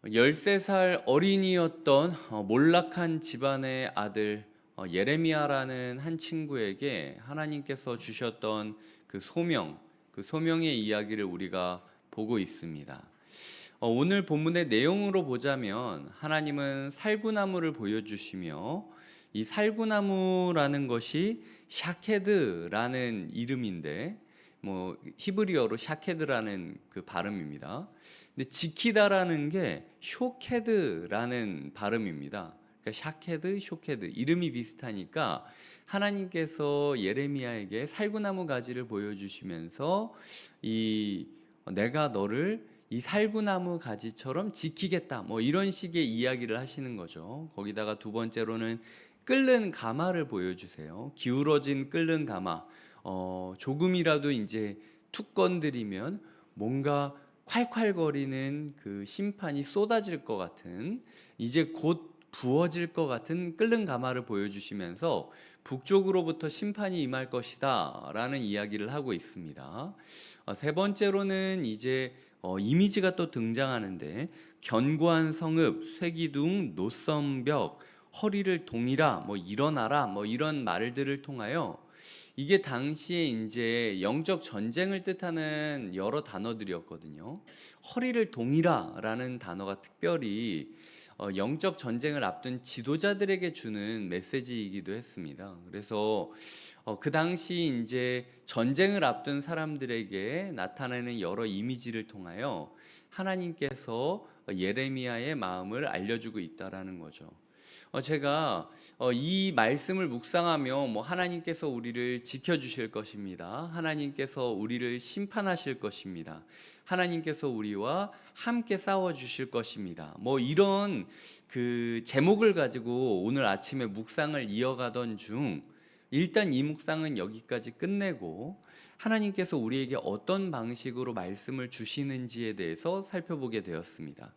13살 어린이였던 몰락한 집안의 아들 예레미야라는 한 친구에게 하나님께서 주셨던 그 소명의 이야기를 우리가 보고 있습니다. 오늘 본문의 내용으로 보자면 하나님은 살구나무를 보여주시며 이 살구나무라는 것이 샤케드라는 이름인데 히브리어로 샤케드라는 그 발음입니다. 근데 지키다라는 게 쇼케드라는 발음입니다. 그러니까 샤케드, 쇼케드 이름이 비슷하니까 하나님께서 예레미야에게 살구나무 가지를 보여주시면서 이 내가 너를 이 살구나무 가지처럼 지키겠다 뭐 이런 식의 이야기를 하시는 거죠. 거기다가 두 번째로는 끓는 가마를 보여주세요. 기울어진 끓는 가마. 조금이라도 이제 툭 건드리면 뭔가 콸콸거리는 그 심판이 쏟아질 것 같은, 이제 곧 부어질 것 같은 끓는 가마를 보여주시면서 북쪽으로부터 심판이 임할 것이다 라는 이야기를 하고 있습니다. 세 번째로는 이제 이미지가 또 등장하는데, 견고한 성읍, 쇠기둥, 노선벽, 허리를 동이라, 일어나라, 이런 말들을 통하여 이게 당시에 이제 영적 전쟁을 뜻하는 여러 단어들이었거든요. 허리를 동이라라는 단어가 특별히 영적 전쟁을 앞둔 지도자들에게 주는 메시지이기도 했습니다. 그래서 그 당시 이제 전쟁을 앞둔 사람들에게 나타나는 여러 이미지를 통하여 하나님께서 예레미야의 마음을 알려주고 있다라는 거죠. 제가 이 말씀을 묵상하며 하나님께서 우리를 지켜주실 것입니다. 하나님께서 우리를 심판하실 것입니다. 하나님께서 우리와 함께 싸워주실 것입니다. 이런 그 제목을 가지고 오늘 아침에 묵상을 이어가던 중 일단 이 묵상은 여기까지 끝내고 하나님께서 우리에게 어떤 방식으로 말씀을 주시는지에 대해서 살펴보게 되었습니다.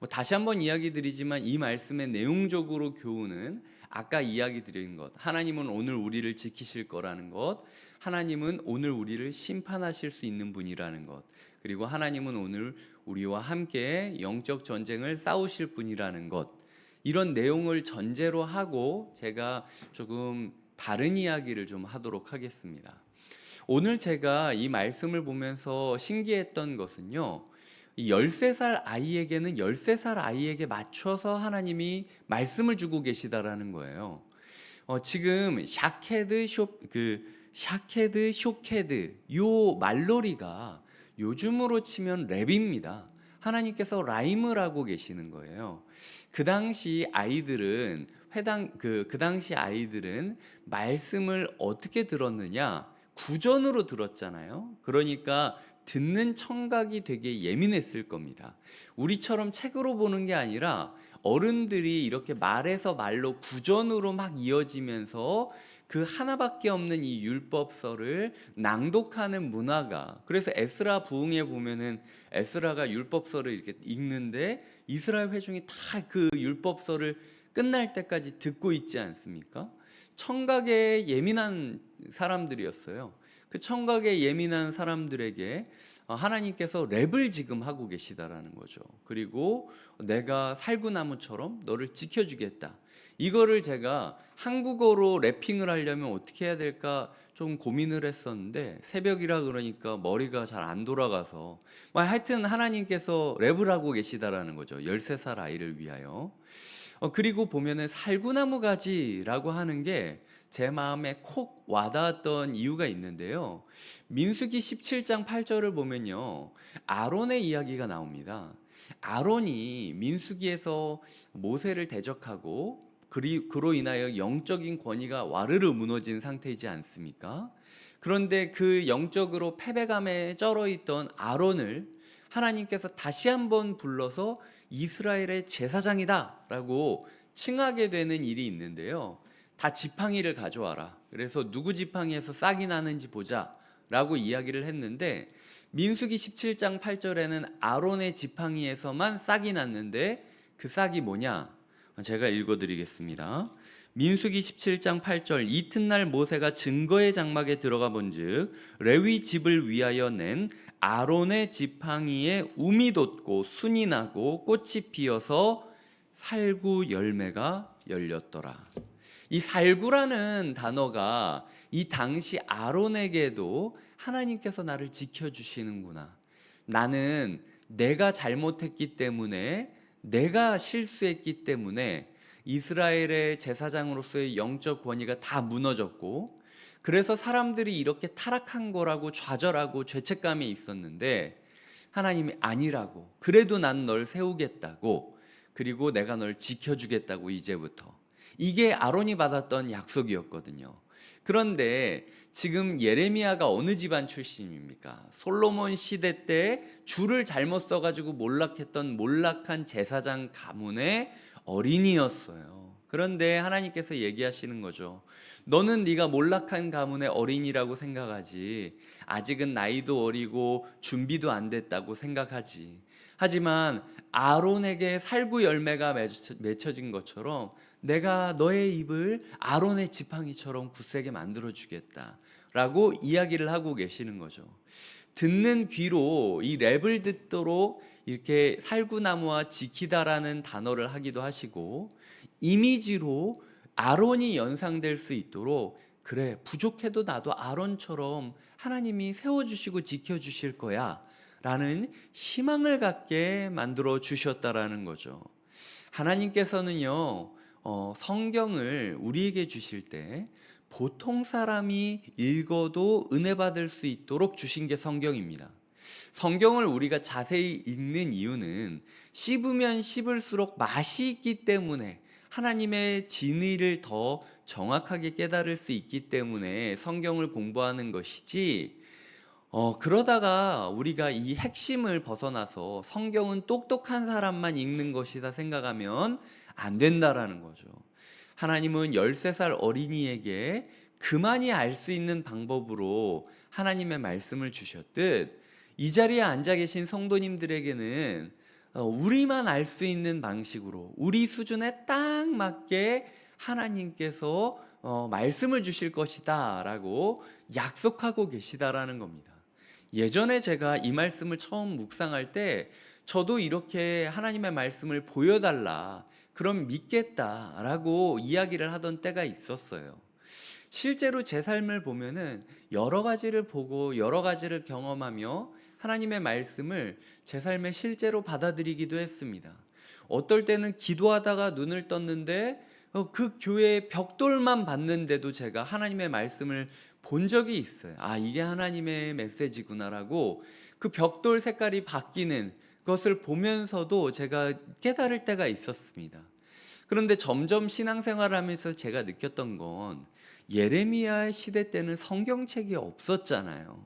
다시 한번 이야기 드리지만 이 말씀의 내용적으로 교훈은 아까 이야기 드린 것, 하나님은 오늘 우리를 지키실 거라는 것, 하나님은 오늘 우리를 심판하실 수 있는 분이라는 것, 그리고 하나님은 오늘 우리와 함께 영적 전쟁을 싸우실 분이라는 것, 이런 내용을 전제로 하고 제가 조금 다른 이야기를 좀 하도록 하겠습니다. 오늘 제가 이 말씀을 보면서 신기했던 것은요, 이 13살 아이에게는 13살 아이에게 맞춰서 하나님이 말씀을 주고 계시다라는 거예요. 지금 샤케드, 쇼케드 요 말놀이가 요즘으로 치면 랩입니다. 하나님께서 라임을 하고 계시는 거예요. 그 당시 아이들은 그 당시 아이들은 말씀을 어떻게 들었느냐? 구전으로 들었잖아요. 그러니까 듣는 청각이 되게 예민했을 겁니다. 우리처럼 책으로 보는 게 아니라 어른들이 이렇게 말에서 말로 구전으로 막 이어지면서 그 하나밖에 없는 이 율법서를 낭독하는 문화가, 그래서 에스라 부흥에 보면은 에스라가 율법서를 이렇게 읽는데 이스라엘 회중이 다 그 율법서를 끝날 때까지 듣고 있지 않습니까? 청각에 예민한 사람들이었어요. 그 청각에 예민한 사람들에게 하나님께서 랩을 지금 하고 계시다라는 거죠. 그리고 내가 살구나무처럼 너를 지켜주겠다. 이거를 제가 한국어로 랩핑을 하려면 어떻게 해야 될까 좀 고민을 했었는데, 새벽이라 그러니까 머리가 잘 안 돌아가서 하여튼 하나님께서 랩을 하고 계시다라는 거죠. 13살 아이를 위하여. 그리고 보면은 살구나무 가지라고 하는 게 제 마음에 콕 와닿았던 이유가 있는데요. 민수기 17장 8절을 보면요, 아론의 이야기가 나옵니다. 아론이 민수기에서 모세를 대적하고 그로 인하여 영적인 권위가 와르르 무너진 상태이지 않습니까? 그런데 그 영적으로 패배감에 쩔어 있던 아론을 하나님께서 다시 한번 불러서 이스라엘의 제사장이다라고 칭하게 되는 일이 있는데요. 다 지팡이를 가져와라. 그래서 누구 지팡이에서 싹이 나는지 보자라고 이야기를 했는데, 민수기 17장 8절에는 아론의 지팡이에서만 싹이 났는데 그 싹이 뭐냐? 제가 읽어드리겠습니다. 민수기 17장 8절 이튿날 모세가 증거의 장막에 들어가 본즉 레위 집을 위하여 낸 아론의 지팡이에 움이 돋고 순이 나고 꽃이 피어서 살구 열매가 열렸더라. 이 살구라는 단어가 이 당시 아론에게도 하나님께서 나를 지켜주시는구나. 나는 내가 잘못했기 때문에, 내가 실수했기 때문에 이스라엘의 제사장으로서의 영적 권위가 다 무너졌고, 그래서 사람들이 이렇게 타락한 거라고 좌절하고 죄책감이 있었는데 하나님이 아니라고, 그래도 난 널 세우겠다고, 그리고 내가 널 지켜주겠다고 이제부터. 이게 아론이 받았던 약속이었거든요. 그런데 지금 예레미야가 어느 집안 출신입니까? 솔로몬 시대 때 줄을 잘못 써가지고 몰락했던 몰락한 제사장 가문의 어린이였어요. 그런데 하나님께서 얘기하시는 거죠. 너는 네가 몰락한 가문의 어린이라고 생각하지. 아직은 나이도 어리고 준비도 안 됐다고 생각하지. 하지만 아론에게 살구 열매가 맺혀진 것처럼 내가 너의 입을 아론의 지팡이처럼 굳세게 만들어 주겠다 라고 이야기를 하고 계시는 거죠. 듣는 귀로 이 랩을 듣도록 이렇게 살구나무와 지키다라는 단어를 하기도 하시고, 이미지로 아론이 연상될 수 있도록, 그래 부족해도 나도 아론처럼 하나님이 세워주시고 지켜주실 거야 라는 희망을 갖게 만들어 주셨다라는 거죠. 하나님께서는요 성경을 우리에게 주실 때 보통 사람이 읽어도 은혜 받을 수 있도록 주신 게 성경입니다. 성경을 우리가 자세히 읽는 이유는 씹으면 씹을수록 맛이 있기 때문에, 하나님의 진리를 더 정확하게 깨달을 수 있기 때문에 성경을 공부하는 것이지, 그러다가 우리가 이 핵심을 벗어나서 성경은 똑똑한 사람만 읽는 것이다 생각하면 안 된다라는 거죠. 하나님은 13살 어린이에게 그만이 알 수 있는 방법으로 하나님의 말씀을 주셨듯, 이 자리에 앉아 계신 성도님들에게는 우리만 알 수 있는 방식으로 우리 수준에 딱 맞게 하나님께서 말씀을 주실 것이다 라고 약속하고 계시다라는 겁니다. 예전에 제가 이 말씀을 처음 묵상할 때 저도 이렇게 하나님의 말씀을 보여달라, 그럼 믿겠다라고 이야기를 하던 때가 있었어요. 실제로 제 삶을 보면은 여러 가지를 보고 여러 가지를 경험하며 하나님의 말씀을 제 삶에 실제로 받아들이기도 했습니다. 어떨 때는 기도하다가 눈을 떴는데 그 교회의 벽돌만 봤는데도 제가 하나님의 말씀을 본 적이 있어요. 아, 이게 하나님의 메시지구나라고 그 벽돌 색깔이 바뀌는 것을 보면서도 제가 깨달을 때가 있었습니다. 그런데 점점 신앙생활을 하면서 제가 느꼈던 건, 예레미야 시대 때는 성경책이 없었잖아요.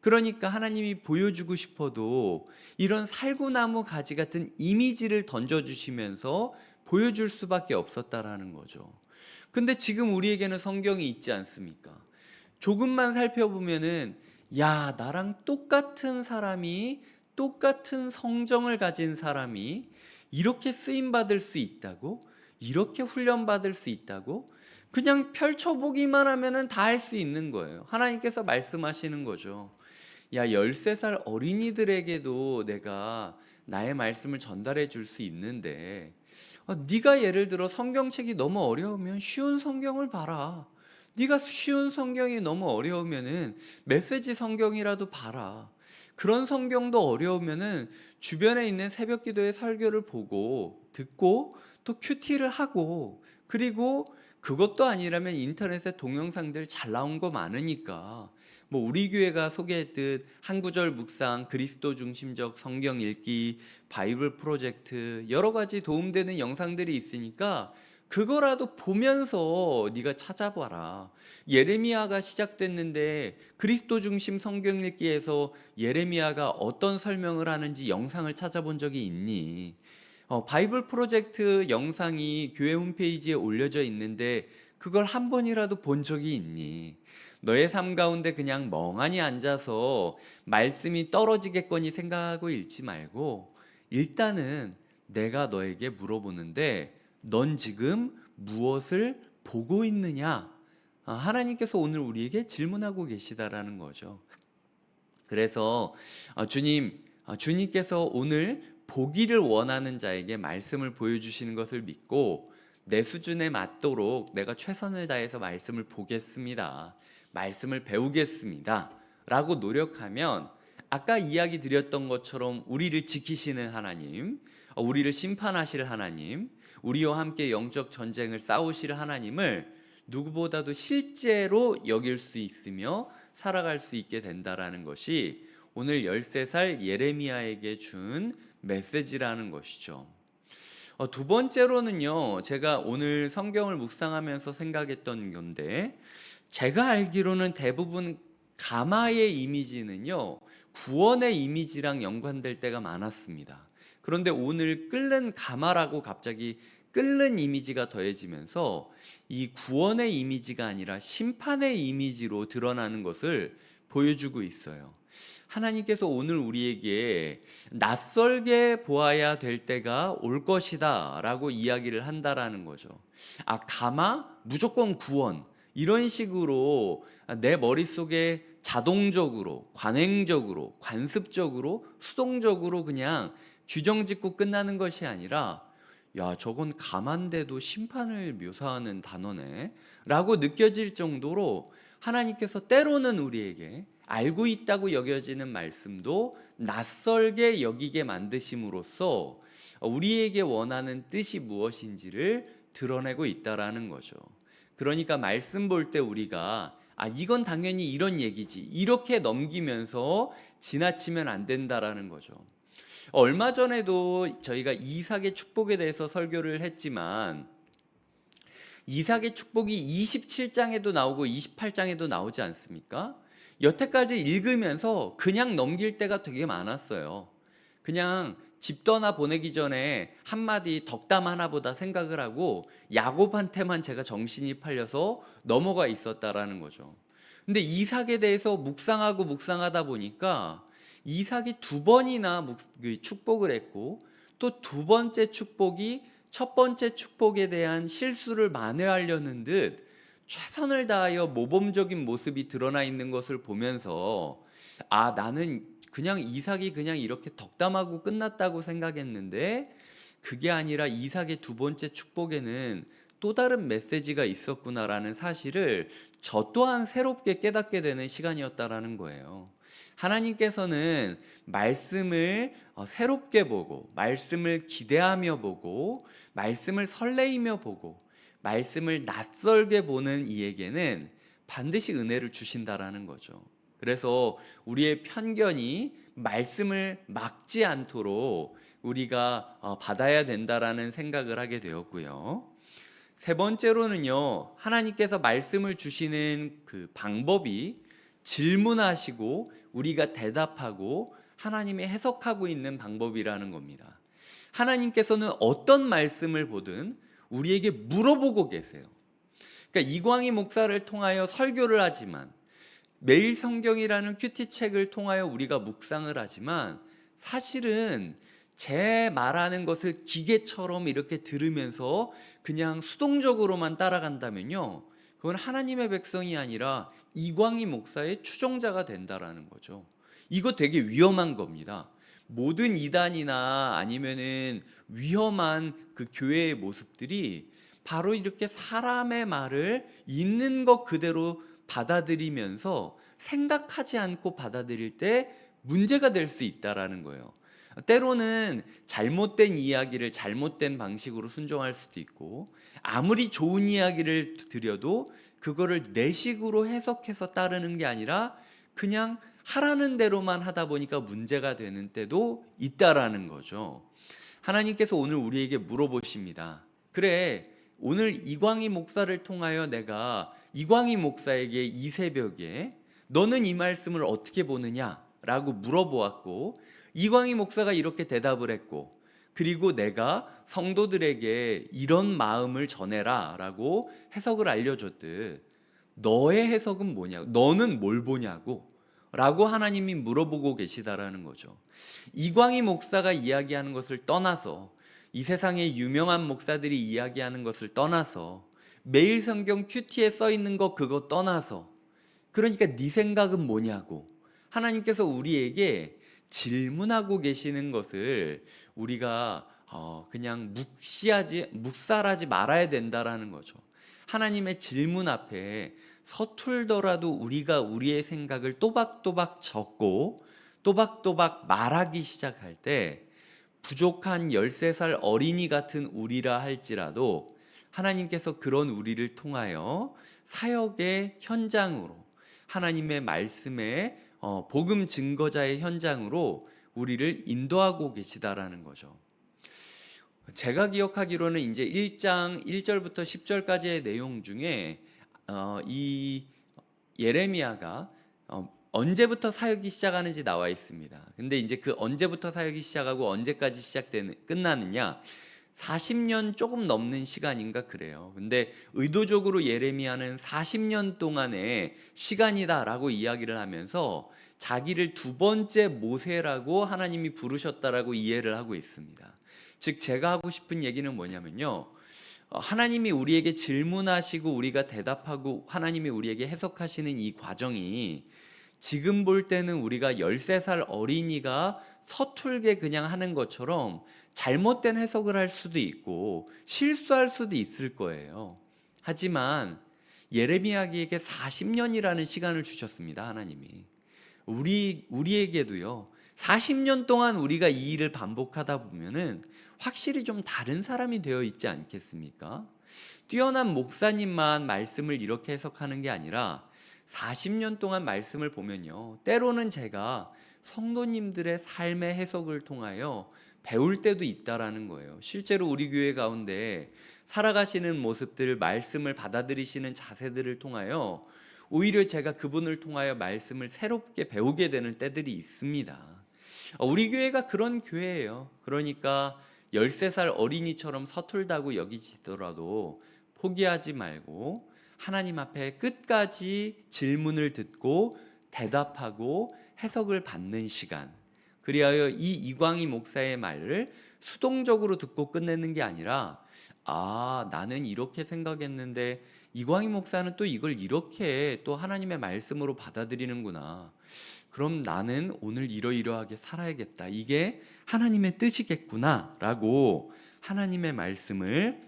그러니까 하나님이 보여주고 싶어도 이런 살구나무 가지 같은 이미지를 던져주시면서 보여줄 수밖에 없었다라는 거죠. 근데 지금 우리에게는 성경이 있지 않습니까? 조금만 살펴보면은, 야, 나랑 똑같은 사람이, 똑같은 성정을 가진 사람이 이렇게 쓰임받을 수 있다고? 이렇게 훈련받을 수 있다고? 그냥 펼쳐보기만 하면은 다 할 수 있는 거예요. 하나님께서 말씀하시는 거죠. 야, 13살 어린이들에게도 내가 나의 말씀을 전달해 줄 수 있는데, 네가 예를 들어 성경책이 너무 어려우면 쉬운 성경을 봐라. 네가 쉬운 성경이 너무 어려우면은 메시지 성경이라도 봐라. 그런 성경도 어려우면은 주변에 있는 새벽 기도의 설교를 보고 듣고 또 큐티를 하고, 그리고 그것도 아니라면 인터넷에 동영상들 잘 나온 거 많으니까 뭐 우리 교회가 소개했듯 한 구절 묵상, 그리스도 중심적 성경 읽기, 바이블 프로젝트, 여러 가지 도움되는 영상들이 있으니까 그거라도 보면서 네가 찾아봐라. 예레미야가 시작됐는데 그리스도 중심 성경 읽기에서 예레미야가 어떤 설명을 하는지 영상을 찾아본 적이 있니? 바이블 프로젝트 영상이 교회 홈페이지에 올려져 있는데 그걸 한 번이라도 본 적이 있니? 너의 삶 가운데 그냥 멍하니 앉아서 말씀이 떨어지겠거니 생각하고 읽지 말고, 일단은 내가 너에게 물어보는데 넌 지금 무엇을 보고 있느냐? 하나님께서 오늘 우리에게 질문하고 계시다라는 거죠. 그래서 주님께서 오늘 보기를 원하는 자에게 말씀을 보여주시는 것을 믿고 내 수준에 맞도록 내가 최선을 다해서 말씀을 보겠습니다. 말씀을 배우겠습니다. 라고 노력하면 아까 이야기 드렸던 것처럼 우리를 지키시는 하나님, 우리를 심판하실 하나님, 우리와 함께 영적 전쟁을 싸우실 하나님을 누구보다도 실제로 여길 수 있으며 살아갈 수 있게 된다라는 것이 오늘 13살 예레미야에게 준 메시지라는 것이죠. 두 번째로는요, 제가 오늘 성경을 묵상하면서 생각했던 건데, 제가 알기로는 대부분 가마의 이미지는요, 구원의 이미지랑 연관될 때가 많았습니다. 그런데 오늘 끓는 가마라고 갑자기 끓는 이미지가 더해지면서 이 구원의 이미지가 아니라 심판의 이미지로 드러나는 것을 보여주고 있어요. 하나님께서 오늘 우리에게 낯설게 보아야 될 때가 올 것이다 라고 이야기를 한다라는 거죠. 가마? 무조건 구원. 이런 식으로 내 머릿속에 자동적으로, 관행적으로, 관습적으로, 수동적으로 그냥 규정 짓고 끝나는 것이 아니라 야, 저건 가만데도 심판을 묘사하는 단어네 라고 느껴질 정도로 하나님께서 때로는 우리에게 알고 있다고 여겨지는 말씀도 낯설게 여기게 만드심으로써 우리에게 원하는 뜻이 무엇인지를 드러내고 있다라는 거죠. 그러니까 말씀 볼 때 우리가 이건 당연히 이런 얘기지 이렇게 넘기면서 지나치면 안 된다라는 거죠. 얼마 전에도 저희가 이삭의 축복에 대해서 설교를 했지만 이삭의 축복이 27장에도 나오고 28장에도 나오지 않습니까? 여태까지 읽으면서 그냥 넘길 때가 되게 많았어요. 그냥 집 떠나 보내기 전에 한마디 덕담 하나보다 생각을 하고 야곱한테만 제가 정신이 팔려서 넘어가 있었다라는 거죠. 근데 이삭에 대해서 묵상하다 보니까 이삭이 두 번이나 축복을 했고 또 두 번째 축복이 첫 번째 축복에 대한 실수를 만회하려는 듯 최선을 다하여 모범적인 모습이 드러나 있는 것을 보면서 나는 그냥 이삭이 그냥 이렇게 덕담하고 끝났다고 생각했는데 그게 아니라 이삭의 두 번째 축복에는 또 다른 메시지가 있었구나라는 사실을 저 또한 새롭게 깨닫게 되는 시간이었다라는 거예요. 하나님께서는 말씀을 새롭게 보고 말씀을 기대하며 보고 말씀을 설레이며 보고 말씀을 낯설게 보는 이에게는 반드시 은혜를 주신다라는 거죠. 그래서 우리의 편견이 말씀을 막지 않도록 우리가 받아야 된다라는 생각을 하게 되었고요. 세 번째로는요, 하나님께서 말씀을 주시는 그 방법이 질문하시고 우리가 대답하고 하나님이 해석하고 있는 방법이라는 겁니다. 하나님께서는 어떤 말씀을 보든 우리에게 물어보고 계세요. 그러니까 이광희 목사를 통하여 설교를 하지만 매일 성경이라는 큐티책을 통하여 우리가 묵상을 하지만 사실은 제 말하는 것을 기계처럼 이렇게 들으면서 그냥 수동적으로만 따라간다면요, 그건 하나님의 백성이 아니라 이광희 목사의 추종자가 된다라는 거죠. 이거 되게 위험한 겁니다. 모든 이단이나 아니면은 위험한 그 교회의 모습들이 바로 이렇게 사람의 말을 있는 것 그대로 받아들이면서 생각하지 않고 받아들일 때 문제가 될 수 있다라는 거예요. 때로는 잘못된 이야기를 잘못된 방식으로 순종할 수도 있고 아무리 좋은 이야기를 드려도 그거를 내 식으로 해석해서 따르는 게 아니라 그냥 하라는 대로만 하다 보니까 문제가 되는 때도 있다라는 거죠. 하나님께서 오늘 우리에게 물어보십니다. 그래, 오늘 이광희 목사를 통하여 내가 이광희 목사에게 이 새벽에 너는 이 말씀을 어떻게 보느냐? 라고 물어보았고 이광희 목사가 이렇게 대답을 했고 그리고 내가 성도들에게 이런 마음을 전해라 라고 해석을 알려줬듯 너의 해석은 뭐냐고, 너는 뭘 보냐고 라고 하나님이 물어보고 계시다라는 거죠. 이광희 목사가 이야기하는 것을 떠나서 이 세상의 유명한 목사들이 이야기하는 것을 떠나서 매일 성경 큐티에 써 있는 거 그거 떠나서, 그러니까 네 생각은 뭐냐고 하나님께서 우리에게 질문하고 계시는 것을 우리가 그냥 묵살하지 말아야 된다라는 거죠. 하나님의 질문 앞에 서툴더라도 우리가 우리의 생각을 또박또박 적고 또박또박 말하기 시작할 때, 부족한 13살 어린이 같은 우리라 할지라도 하나님께서 그런 우리를 통하여 사역의 현장으로, 하나님의 말씀의 복음 증거자의 현장으로 우리를 인도하고 계시다라는 거죠. 제가 기억하기로는 이제 1장 1절부터 10절까지의 내용 중에 이 예레미야가 언제부터 사역이 시작하는지 나와 있습니다. 근데 이제 그 언제부터 사역이 시작하고 언제까지 끝나느냐, 40년 조금 넘는 시간인가 그래요. 근데 의도적으로 예레미야는 40년 동안의 시간이다라고 이야기를 하면서 자기를 두 번째 모세라고 하나님이 부르셨다라고 이해를 하고 있습니다. 즉 제가 하고 싶은 얘기는 뭐냐면요, 하나님이 우리에게 질문하시고 우리가 대답하고 하나님이 우리에게 해석하시는 이 과정이, 지금 볼 때는 우리가 13살 어린이가 서툴게 그냥 하는 것처럼 잘못된 해석을 할 수도 있고 실수할 수도 있을 거예요. 하지만 예레미야에게 40년이라는 시간을 주셨습니다. 하나님이 우리에게도요 40년 동안 우리가 이 일을 반복하다 보면은 확실히 좀 다른 사람이 되어 있지 않겠습니까? 뛰어난 목사님만 말씀을 이렇게 해석하는 게 아니라 40년 동안 말씀을 보면요, 때로는 제가 성도님들의 삶의 해석을 통하여 배울 때도 있다라는 거예요. 실제로 우리 교회 가운데 살아가시는 모습들, 말씀을 받아들이시는 자세들을 통하여 오히려 제가 그분을 통하여 말씀을 새롭게 배우게 되는 때들이 있습니다. 우리 교회가 그런 교회예요. 그러니까 13살 어린이처럼 서툴다고 여기지더라도 포기하지 말고 하나님 앞에 끝까지 질문을 듣고 대답하고 해석을 받는 시간, 그리하여 이 이광희 목사의 말을 수동적으로 듣고 끝내는 게 아니라, 나는 이렇게 생각했는데 이광희 목사는 또 이걸 이렇게 또 하나님의 말씀으로 받아들이는구나. 그럼 나는 오늘 이러이러하게 살아야겠다. 이게 하나님의 뜻이겠구나 라고 하나님의 말씀을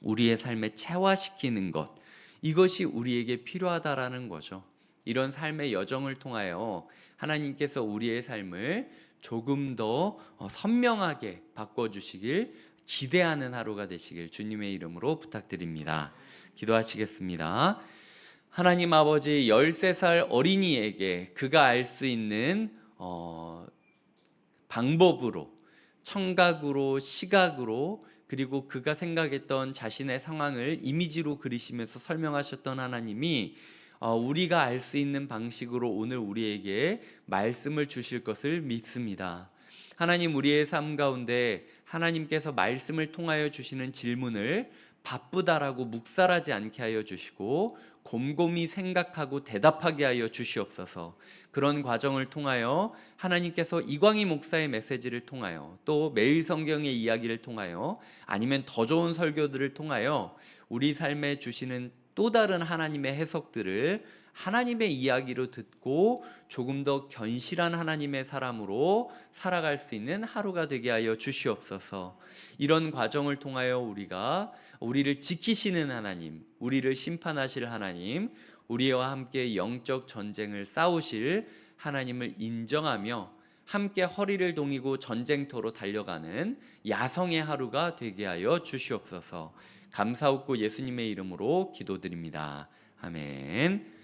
우리의 삶에 체화시키는 것, 이것이 우리에게 필요하다라는 거죠. 이런 삶의 여정을 통하여 하나님께서 우리의 삶을 조금 더 선명하게 바꿔주시길 기대하는 하루가 되시길 주님의 이름으로 부탁드립니다. 기도하시겠습니다. 하나님 아버지, 13살 어린이에게 그가 알 수 있는 방법으로, 청각으로, 시각으로, 그리고 그가 생각했던 자신의 상황을 이미지로 그리시면서 설명하셨던 하나님이 우리가 알 수 있는 방식으로 오늘 우리에게 말씀을 주실 것을 믿습니다. 하나님, 우리의 삶 가운데 하나님께서 말씀을 통하여 주시는 질문을 바쁘다라고 묵살하지 않게 하여 주시고 곰곰이 생각하고 대답하게 하여 주시옵소서. 그런 과정을 통하여 하나님께서 이광희 목사의 메시지를 통하여, 또 매일 성경의 이야기를 통하여, 아니면 더 좋은 설교들을 통하여 우리 삶에 주시는 또 다른 하나님의 해석들을 하나님의 이야기로 듣고 조금 더 견실한 하나님의 사람으로 살아갈 수 있는 하루가 되게 하여 주시옵소서. 이런 과정을 통하여 우리를 지키시는 하나님, 우리를 심판하실 하나님, 우리와 함께 영적 전쟁을 싸우실 하나님을 인정하며 함께 허리를 동이고 전쟁터로 달려가는 야성의 하루가 되게 하여 주시옵소서. 감사하고 예수님의 이름으로 기도드립니다. 아멘.